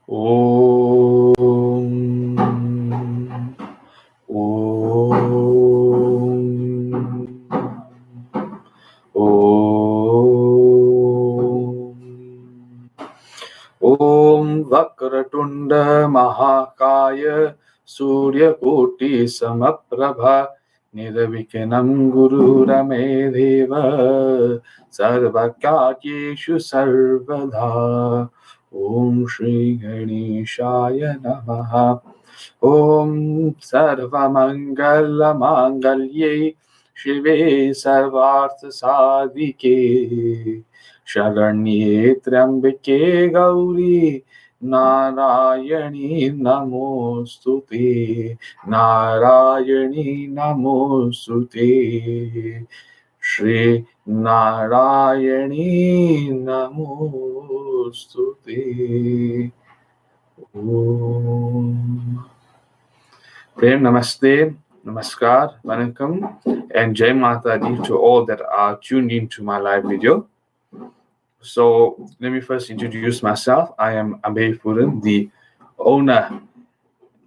Om. Om. Om. Om Vakratunda Mahakaya Suryakoti Samaprabha Nirvikanam Guru Ramedeva Sarvakatyeshu Sarvada. Om Shri Ganeshaya Namaha. Om Sarvamangala Mangalye Shive Sarvartha Sadhike Sharanye Trambike Gauri Narayani Namostute Narayani Namostute Shri Narayani Namostute. Om. Prem Namaste, Namaskar, Vanakkam, and Jai Mata Di to all that are tuned into my live video. So let me first introduce myself. I am Abhay Puran, the owner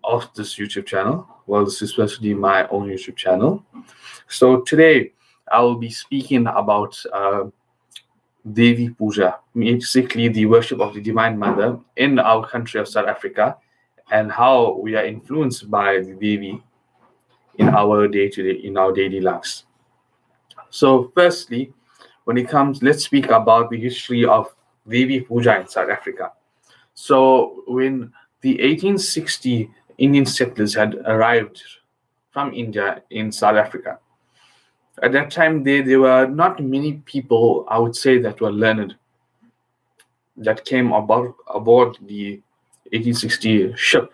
of this YouTube channel. Well, this is especially my own YouTube channel. So today I will be speaking about Devi Puja, basically the worship of the Divine Mother in our country of South Africa, and how we are influenced by the Devi in our daily lives. So firstly, let's speak about the history of Devi Puja in South Africa. So when the 1860 Indian settlers had arrived from India in South Africa, at that time there were not many people, I would say, that were learned that came aboard the 1860 ship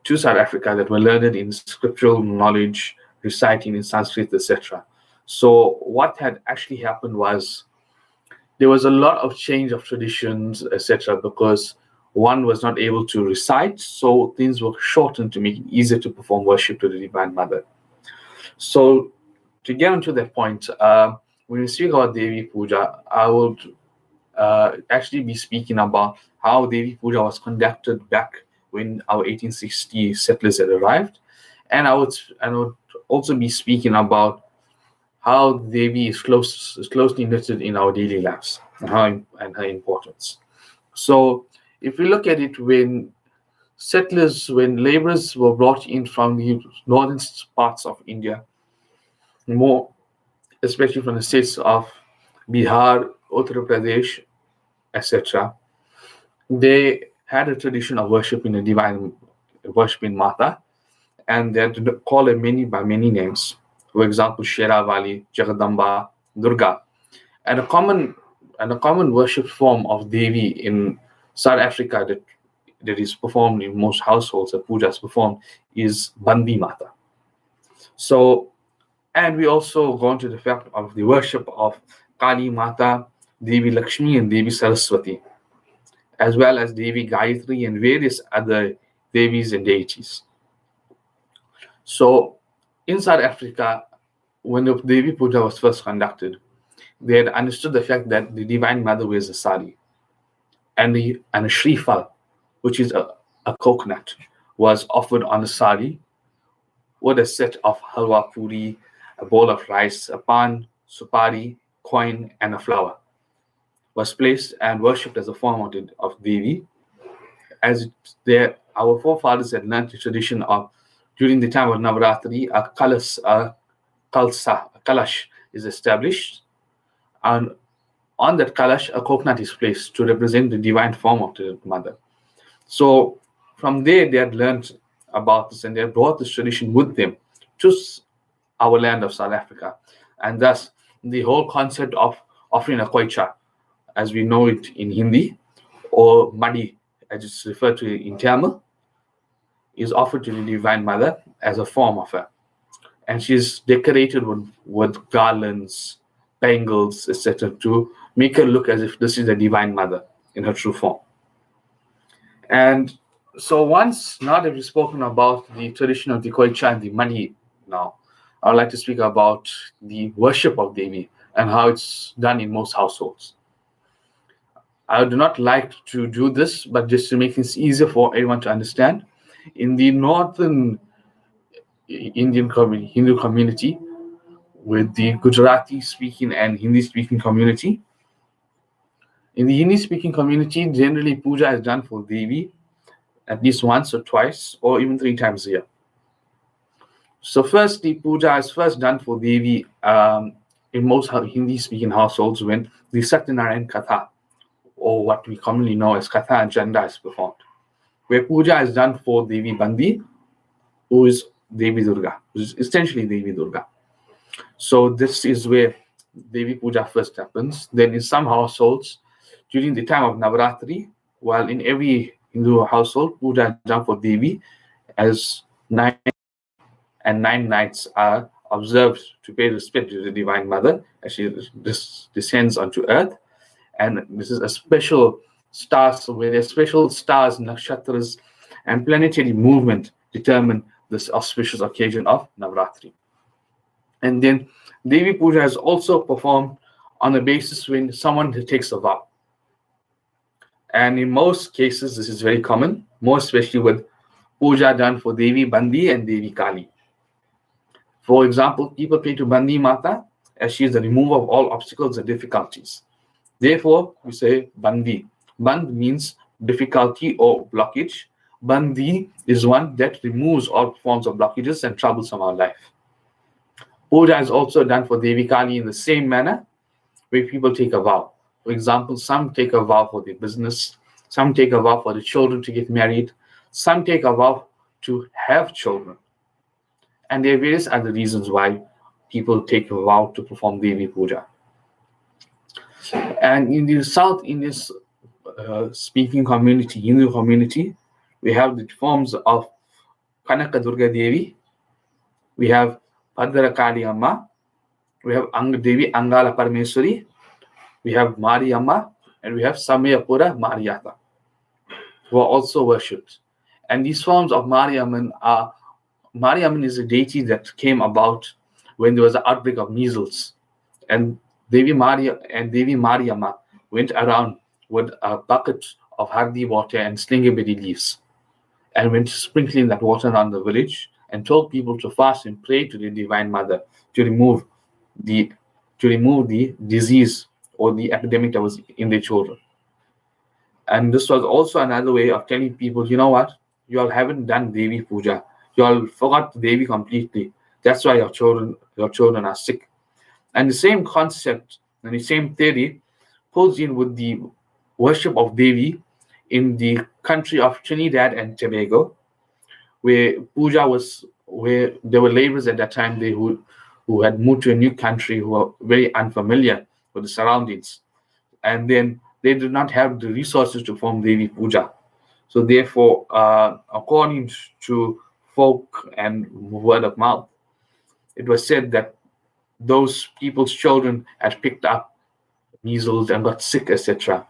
to South Africa, that were learned in scriptural knowledge, reciting in Sanskrit, etc. So what had actually happened was there was a lot of change of traditions, etc., because one was not able to recite, so things were shortened to make it easier to perform worship to the Divine Mother. So to get onto that point, when we speak about Devi Puja, I would actually be speaking about how Devi Puja was conducted back when our 1860 settlers had arrived, and I would also be speaking about how Devi is closely knitted in our daily lives and her importance. So if we look at it, when laborers were brought in from the northern parts of India, more especially from the states of Bihar, Uttar Pradesh, etc., they had a tradition of worshiping the divine, worshiping Mata, and they had to call her by many names. For example, Sheravali, Jagadamba, Durga, and a common worship form of Devi in South Africa that is performed in most households, that puja is performed, is Bandi Mata. So, and we also go into the fact of the worship of Kali Mata, Devi Lakshmi, and Devi Saraswati, as well as Devi Gayatri and various other devis and deities. So, in South Africa, when the Devi Puja was first conducted, they had understood the fact that the Divine Mother wears a sari, and a shrifal, which is a coconut, was offered on the sari with a set of halwa puri, a bowl of rice, a pan, supari, coin, and a flower, was placed and worshipped as a form of Devi. As our forefathers had learned the tradition of, during the time of Navaratri, a kalash is established, and on that kalash, a coconut is placed to represent the divine form of the mother. So from there, they had learned about this, and they had brought this tradition with them to our land of South Africa. And thus, the whole concept of offering a koicha, as we know it in Hindi, or madi, as it's referred to in Tamil, is offered to the Divine Mother as a form of her. And she's decorated with garlands, bangles, etc., to make her look as if this is the Divine Mother in her true form. And so now that we've spoken about the tradition of the koicha and the madi, now I would like to speak about the worship of Devi and how it's done in most households. I do not like to do this, but just to make things easier for everyone to understand, in the northern Indian Hindu community, with the Gujarati speaking and Hindi speaking community, in the Hindi speaking community, generally puja is done for Devi at least once or twice or even 3 times a year. So first, the puja is first done for Devi in most Hindi-speaking households when the Satyanarayan Katha, or what we commonly know as Katha and Chanda, is performed, where puja is done for Devi Bandi, who is Devi Durga, which is essentially Devi Durga. So this is where Devi Puja first happens. Then in some households, during the time of Navaratri, while in every Hindu household, puja is done for Devi, as 9 nights are observed to pay respect to the Divine Mother as she descends onto earth. And this is a special stars, where there's special stars, nakshatras, and planetary movement determine this auspicious occasion of Navaratri. And then Devi Puja is also performed on the basis when someone takes a vow. And in most cases, this is very common, more especially with puja done for Devi Bandi and Devi Kali. For example, people pray to Bandi Mata as she is the remover of all obstacles and difficulties. Therefore, we say Bandi. Band means difficulty or blockage. Bandi is one that removes all forms of blockages and troubles from our life. Puja is also done for Devi Kali in the same manner, where people take a vow. For example, some take a vow for their business, some take a vow for the children to get married, some take a vow to have children. And there are various other reasons why people take a vow to perform Devi Puja. And in the South Indian speaking community, Hindu community, we have the forms of Kanaka Durga Devi, we have Bhadra Kali Amma, we have Devi Angala Parameswari, we have Mariamma, and we have Samayapura Mariata, who are also worshipped. And these forms of Mariamman is a deity that came about when there was an outbreak of measles. And Devi Maria and Devi Mariamma went around with a bucket of hardi water and slingeberry leaves and went sprinkling that water around the village and told people to fast and pray to the Divine Mother to remove the disease or the epidemic that was in their children. And this was also another way of telling people, you know what, you all haven't done Devi Puja. You all forgot Devi completely. That's why your children are sick. And the same concept and the same theory pulls in with the worship of Devi in the country of Trinidad and Tobago, where there were laborers at that time who had moved to a new country, who were very unfamiliar with the surroundings. And then they did not have the resources to perform Devi Puja. So therefore, according to folk and word of mouth, it was said that those people's children had picked up measles and got sick, etc.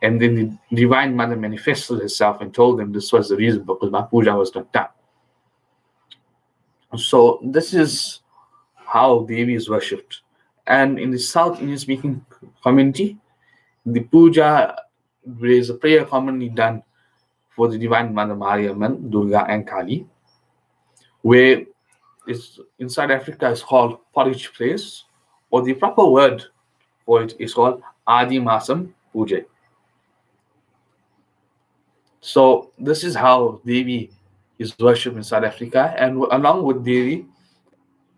And then the Divine Mother manifested herself and told them this was the reason, because my puja was not done. So this is how Devi is worshipped. And in the South Indian speaking community, the puja, there is a prayer commonly done for the Divine Mother Mariamman, Durga and Kali, where in South Africa is called porridge place, or the proper word for it is called Adi Masam Puja. So this is how Devi is worshipped in South Africa, and along with Devi,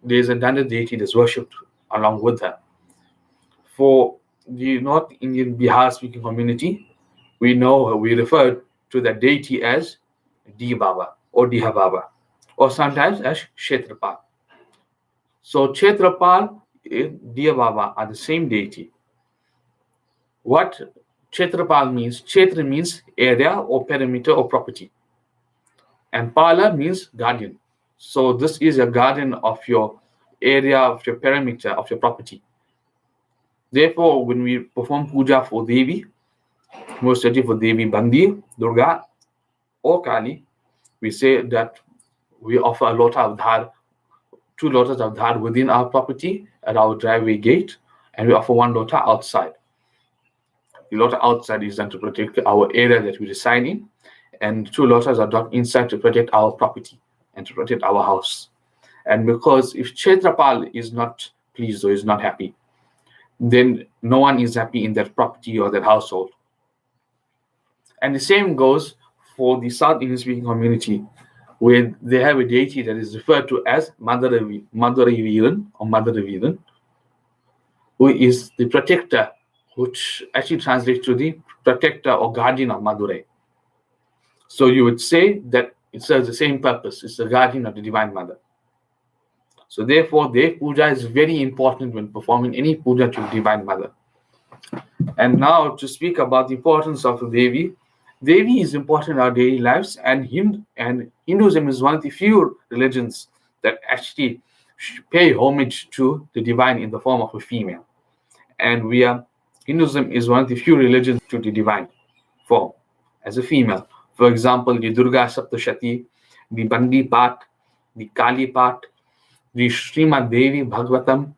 there is another deity that is worshipped along with her. For the North Indian Bihar speaking community, we refer to that deity as Di Baba or Diha Baba, or sometimes as Kshetrapal. So Kshetrapal and Diya Baba are the same deity. What Kshetrapal means, Kshetra means area or perimeter or property, and Pala means guardian. So this is a guardian of your area, of your perimeter, of your property. Therefore, when we perform puja for Devi, most especially for Devi Bandi, Durga, or Kali, we say that we offer a lota of dhar, 2 lotas of dhar within our property at our driveway gate, and we offer 1 lota outside. The lota outside is done to protect our area that we reside in, and 2 lotas are done inside to protect our property and to protect our house. And because if Kshetrapal is not pleased or is not happy, then no one is happy in that property or that household. And the same goes for the South Indian speaking community, where they have a deity that is referred to as Madhuraviran or Madhuraviran, who is the protector, which actually translates to the protector or guardian of Madurai. So you would say that it serves the same purpose. It's the guardian of the Divine Mother. So therefore, Devi Puja is very important when performing any puja to the Divine Mother. And now to speak about the importance of Devi. Devi is important in our daily lives, and Hinduism is one of the few religions that actually pay homage to the divine in the form of a female. And Hinduism is one of the few religions to the divine form as a female. For example, the Durga Saptashati, the Bandi Pat, the Kali Pat, the Srimad Devi Bhagavatam,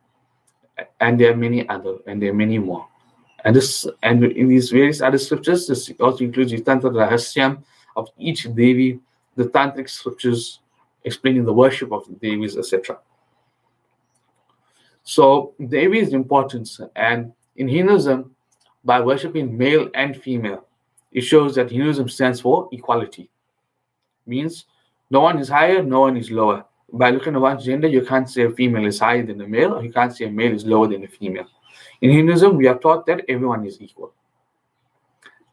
and there are many more. And in these various other scriptures, this also includes the Tantra Rahasyam of each Devi, the Tantric scriptures explaining the worship of the Devis, etc. So Devi is important, and in Hinduism, by worshipping male and female, it shows that Hinduism stands for equality. Means no one is higher, no one is lower. By looking at one's gender, you can't say a female is higher than a male, or you can't say a male is lower than a female. In Hinduism, we are taught that everyone is equal.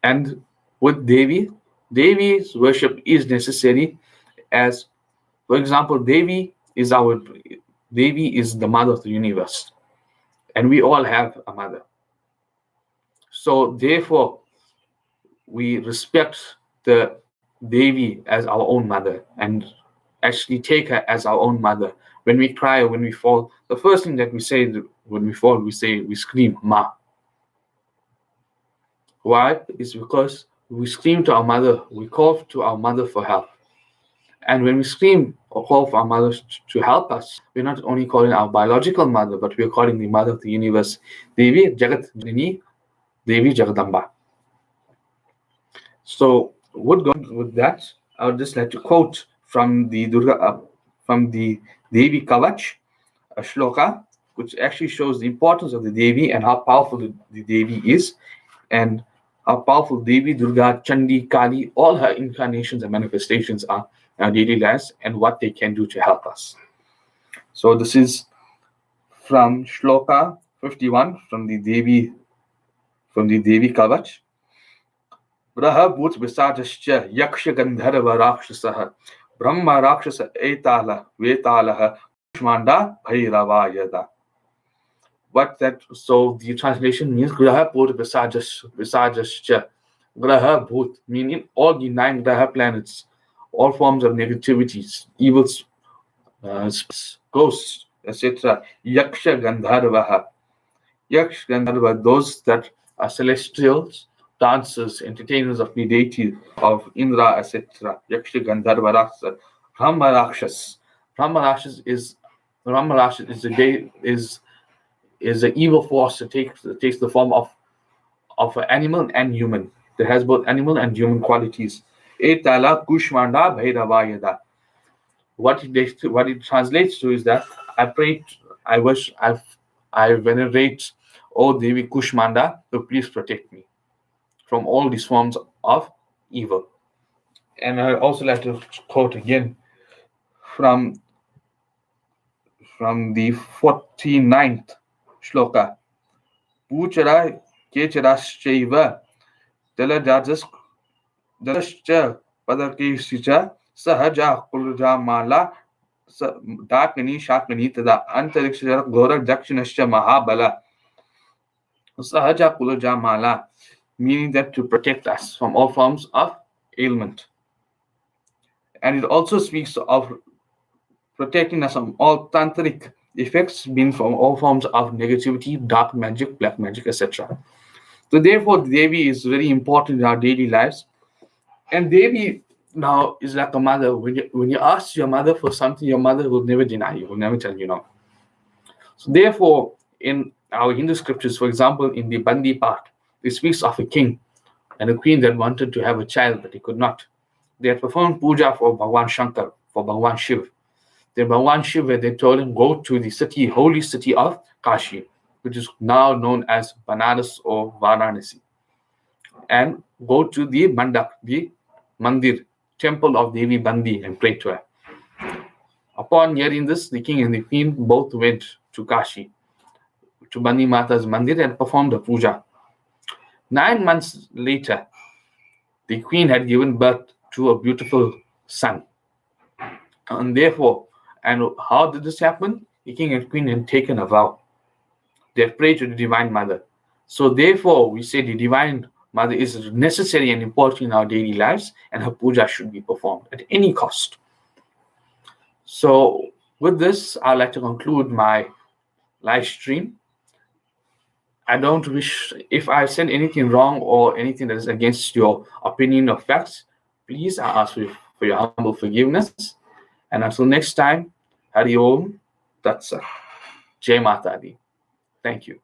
And with Devi's worship is necessary as, for example, Devi is the mother of the universe. And we all have a mother. So therefore, we respect the Devi as our own mother and actually take her as our own mother. When we cry or when we fall, the first thing that we say when we fall, we scream, Ma. Why? It's because we scream to our mother, we call to our mother for help. And when we scream or call for our mother to help us, we're not only calling our biological mother, but we're calling the mother of the universe, Devi Jagat Janini, Devi Jagadamba. So, with that, I would just like to quote from the Devi Kavach, a shloka, which actually shows the importance of the Devi and how powerful the Devi is, and how powerful Devi, Durga, Chandi, Kali, all her incarnations and manifestations are in our daily lives, and what they can do to help us. So this is from shloka 51 from the Devi Kavach. Braha Bhut Visajascha Yaksha Gandharva Rakshasah Brahma Rakshasa Etala Vetalaha Kushmanda Bhairavayada. So the translation means Graha Bhut Visajascha. Graha Bhut, meaning all the 9 Graha planets, all forms of negativities, evils, ghosts, etc. Yaksha Gandharvaha. Yaksha Gandharva, those that are celestials, dancers, entertainers of the deity of Indra, etc. Yaksha Gandharva Rakshasa. Brahma Rakshas. Brahma Rakshas is an evil force that takes the form of an animal and human. That has both animal and human qualities. Etala Kushmanda Bhairavayada. What it translates to is that I venerate, O Devi Kushmanda, to please protect me from all these forms of evil. And I also like to quote again from the 49th shloka. Puchara Kecharaschaiva Dalajajas Dalascha Padakeshicha Sahaja Kulja Mala Dakani Shakani Tada Antarikshara Gora Dakshinascha Mahabala Sahaja Kulja Mala, meaning that to protect us from all forms of ailment. And it also speaks of protecting us from all tantric effects, being from all forms of negativity, dark magic, black magic, etc. So therefore, Devi is very important in our daily lives. And Devi now is like a mother. When you ask your mother for something, your mother will never deny you, will never tell you no. So therefore, in our Hindu scriptures, for example, in the Bandi part, This speaks of a king and a queen that wanted to have a child, but he could not. They had performed puja for Bhagwan Shankar, for Bhagwan Shiv. Then Bhagwan Shiv, where they told him, go to the city, holy city of Kashi, which is now known as Banaras or Varanasi, and go to the Mandap, the Mandir, temple of Devi Bandi, and pray to her. Upon hearing this, the king and the queen both went to Kashi, to Bandi Mata's Mandir, and performed the puja. 9 months later, the queen had given birth to a beautiful son. And therefore, and how did this happen? The king and queen had taken a vow. They had prayed to the Divine Mother. So therefore, we say the Divine Mother is necessary and important in our daily lives, and her puja should be performed at any cost. So with this, I'd like to conclude my live stream. I don't wish, if I said anything wrong or anything that is against your opinion or facts, please, I ask for your humble forgiveness. And until next time, Hari Om Tat Sat. Jai Mata Di. Thank you.